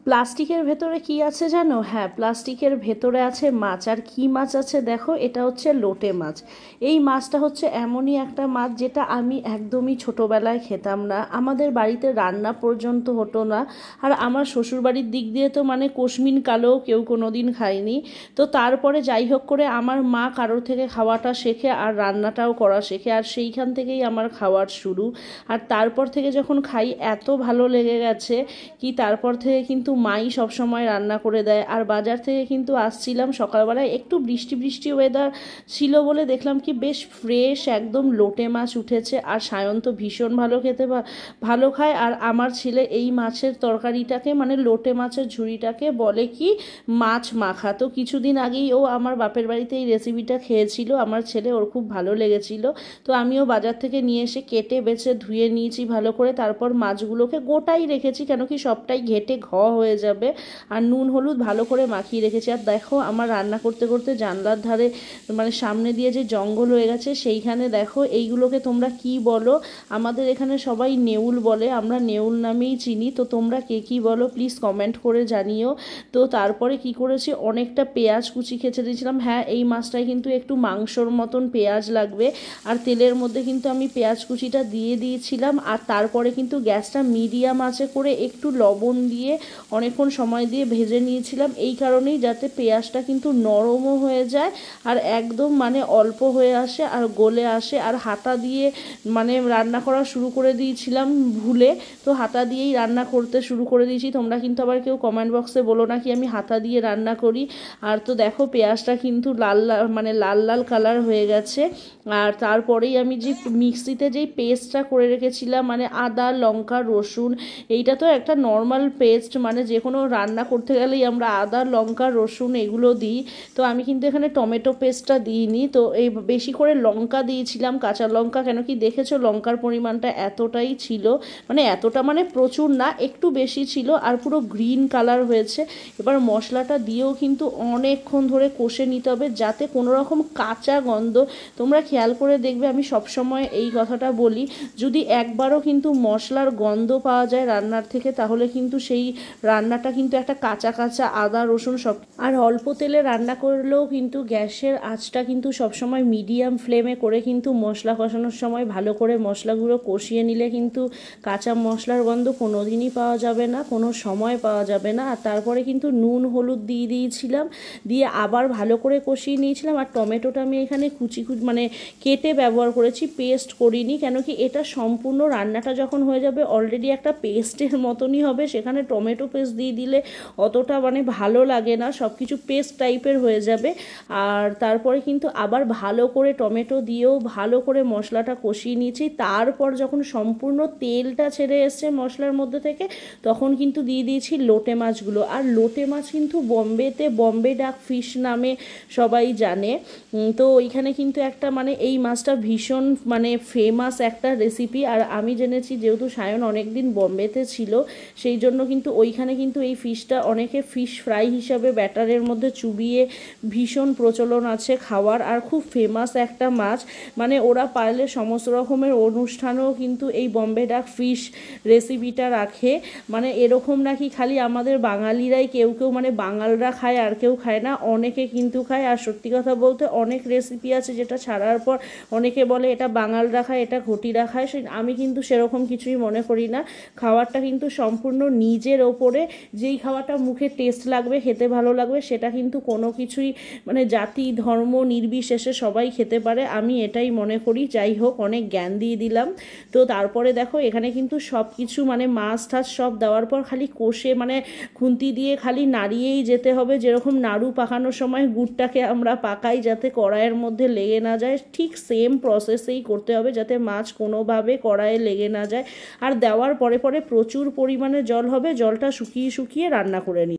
প্লাস্টিকের ভেতরে কি আছে জানো? হ্যাঁ, প্লাস্টিকের ভেতরে আছে মাছ। আর কি মাছ আছে দেখো, এটা হচ্ছে লোটে মাছ। এই মাছটা হচ্ছে এমনই একটা মাছ যেটা আমি একদমই ছোটোবেলায় খেতাম না, আমাদের বাড়িতে রান্না পর্যন্ত হতো না। আর আমার শ্বশুরবাড়ির দিক দিয়ে তো মানে কোশমিন কালোও কেউ কোনো দিন খায়নি। তো তারপরে যাই হোক করে আমার মা কারোর থেকে খাওয়াটা শেখে আর রান্নাটাও করা শেখে, আর সেইখান থেকেই আমার খাওয়ার শুরু। আর তারপর থেকে যখন খাই এত ভালো লেগে গেছে কি, তারপর থেকে কিন্তু মাই সবসময় রান্না করে দেয়। আর বাজার থেকে কিন্তু আসছিলাম সকালবেলায়, একটু বৃষ্টি বৃষ্টি ওয়েদার ছিল বলে দেখলাম কি বেশ ফ্রেশ একদম লোটে মাছ উঠেছে। আর সায়ন তো ভীষণ ভালো খেতে ভালো খায়। আর আমার ছেলে এই মাছের তরকারিটাকে মানে লোটে মাছের ঝুড়িটাকে বলে কি মাছ মাখা। তো কিছুদিন আগেই ও আমার বাপের বাড়িতে এই রেসিপিটা খেয়েছিল আমার ছেলে, ওর খুব ভালো লেগেছিল। তো আমিও বাজার থেকে নিয়ে এসে কেটে বেছে ধুয়ে নিয়েছি ভালো করে, তারপর মাছগুলোকে গোটাই রেখেছি কেন কি সবটাই ঘেটে হয়ে যাবে। আর নুন হলুদ ভালো করে মাখিয়ে রেখেছি। আর দেখো আমার রান্না করতে করতে জানলার ধারে মানে সামনে দিয়ে যে জঙ্গল হয়ে গেছে সেইখানে দেখো এইগুলোকে তোমরা কি বলো? আমাদের এখানে সবাই নেউল বলে, আমরা নেউল নামেই চিনি। তো তোমরা কে কী বলো প্লিজ কমেন্ট করে জানিও। তো তারপরে কি করেছি, অনেকটা পেঁয়াজ কুচি খেচে দিয়েছিলাম। হ্যাঁ, এই মাছটায় কিন্তু একটু মাংসর মতন পেঁয়াজ লাগবে। আর তেলের মধ্যে কিন্তু আমি পেঁয়াজ কুচিটা দিয়ে দিয়েছিলাম। আর তারপরে কিন্তু গ্যাসটা মিডিয়াম আঁচে করে একটু লবণ দিয়ে অনেকক্ষণ সময় দিয়ে ভেজে নিয়েছিলাম, এই কারণেই যাতে পেঁয়াজটা কিন্তু নরমও হয়ে যায় আর একদম মানে অল্প হয়ে আসে আর গলে আসে। আর হাতা দিয়ে মানে রান্না করা শুরু করে দিয়েছিলাম ভুলে, তো হাতা দিয়েই রান্না করতে শুরু করে দিয়েছি। তোমরা কিন্তু আবার কেউ কমেন্ট বক্সে বলো না কি আমি হাতা দিয়ে রান্না করি। আর তো দেখো পেঁয়াজটা কিন্তু লাল মানে লাল লাল কালার হয়ে গেছে। আর তারপরেই আমি যে মিক্সিতে যেই পেস্টটা করে রেখেছিলাম মানে আদা লঙ্কা রসুন, এইটা তো একটা নর্মাল পেস্ট, মানে যে কোনো রান্না করতে গেলেই আমরা আদা লঙ্কা রসুন এগুলো দিই। তো আমি কিন্তু এখানে টমেটো পেস্টটা দিইনি। তো এই বেশি করে লঙ্কা দিয়েছিলাম, কাঁচা লঙ্কা, কেন কি দেখেছো লঙ্কার পরিমাণটা এতটাই ছিল, মানে এতটা মানে প্রচুর না, একটু বেশি ছিল। আর পুরো গ্রিন কালার হয়েছে। এবার মশলাটা দিয়েও কিন্তু অনেকক্ষণ ধরে কষে নিতে হবে যাতে কোনো রকম কাঁচা গন্ধ, তোমরা খেয়াল করে দেখবে আমি সবসময় এই কথাটা বলি, যদি একবারও কিন্তু মশলার গন্ধ পাওয়া যায় রান্নার থেকে তাহলে কিন্তু সেই রান্নাটা কিন্তু একটা কাঁচা কাঁচা আদা রসুন সব। আর অল্প তেলে রান্না করলেও কিন্তু গ্যাসের আঁচটা কিন্তু সবসময় মিডিয়াম ফ্লেমে করে কিন্তু মশলা কষানোর সময় ভালো করে মশলাগুলো কষিয়ে নিলে কিন্তু কাঁচা মশলার গন্ধ কোনো দিনই পাওয়া যাবে না, কোনো সময় পাওয়া যাবে না। আর তারপরে কিন্তু নুন হলুদ দিয়ে দিয়েছিলাম, দিয়ে আবার ভালো করে কষিয়ে নিয়েছিলাম। আর টমেটোটা আমি এখানে কুচি মানে কেটে ব্যবহার করেছি, পেস্ট করিনি, কেন কি এটা সম্পূর্ণ রান্নাটা যখন হয়ে যাবে অলরেডি একটা পেস্টের মতনই হবে, সেখানে টমেটো পেস্ট দিয়ে দিলে অতটা মানে ভালো লাগে না, সব কিছু পেস্ট টাইপের হয়ে যাবে। আর তারপরে কিন্তু আবার ভালো করে টমেটো দিয়েও ভালো করে মশলাটা কষিয়ে নিয়েছি। তারপর যখন সম্পূর্ণ তেলটা ছেড়ে এসছে মশলার মধ্যে থেকে তখন কিন্তু দিয়ে দিয়েছি লোটে মাছগুলো। আর লোটে মাছ কিন্তু বোম্বেতে বম্বে ডাক ফিশ নামে সবাই জানে। তো ওইখানে কিন্তু একটা মানে এই মাছটা ভীষণ মানে ফেমাস একটা রেসিপি। আর আমি জেনেছি যেহেতু সায়ন অনেক দিন বম্বেতে ছিল সেই জন্য কিন্তু ওইখানে কিন্তু এই ফিশটা অনেকে ফিশ ফ্রাই হিসাবে ব্যাটারের মধ্যে চুবিয়ে ভীষণ প্রচলন আছে খাওয়ার। আর খুব ফেমাস একটা মাছ, মানে ওরা পারলে সমস্ত রকমের অনুষ্ঠানেও কিন্তু এই বম্বে ডাক ফিশ রেসিপিটা রাখে। মানে এরকম নাকি খালি আমাদের বাঙালিরাই কেউ কেউ মানে বাঙালরা খায় আর কেউ খায় না, অনেকে কিন্তু খায়। আর সত্যি কথা বলতে অনেক রেসিপি আছে যেটা ছাড়ার পর অনেকে বলে এটা বাঙালরা খায় এটা ঘটিরা খায়, আমি কিন্তু সেরকম কিছুই মনে করি না। খাবারটা কিন্তু সম্পূর্ণ নিজের ওপরে, যেই খাওয়াটা মুখে টেস্ট লাগবে খেতে ভালো লাগবে সেটা কিন্তু কোনো কিছুই মানে জাতি ধর্ম নির্বিশেষে সবাই খেতে পারে, আমি এটাই মনে করি। যাই হোক অনেক জ্ঞান দিয়ে দিলাম। তো তারপরে দেখো এখানে কিন্তু সব কিছু মানে মাছ টাছ সব দেওয়ার পর খালি কষে মানে খুন্তি দিয়ে খালি নাড়িয়েই যেতে হবে, যেরকম নাড়ু পাকানোর সময় গুড়টাকে আমরা পাকাই যাতে কড়াইয়ের মধ্যে লেগে না যায়, ঠিক সেম প্রসেসেই করতে হবে যাতে মাছ কোনোভাবে কড়াইয়ে লেগে না যায়। আর দেওয়ার পরে পরে প্রচুর পরিমাণে জল হবে, জলটা শুকিয়ে শুকিয়ে রান্না করে নিই।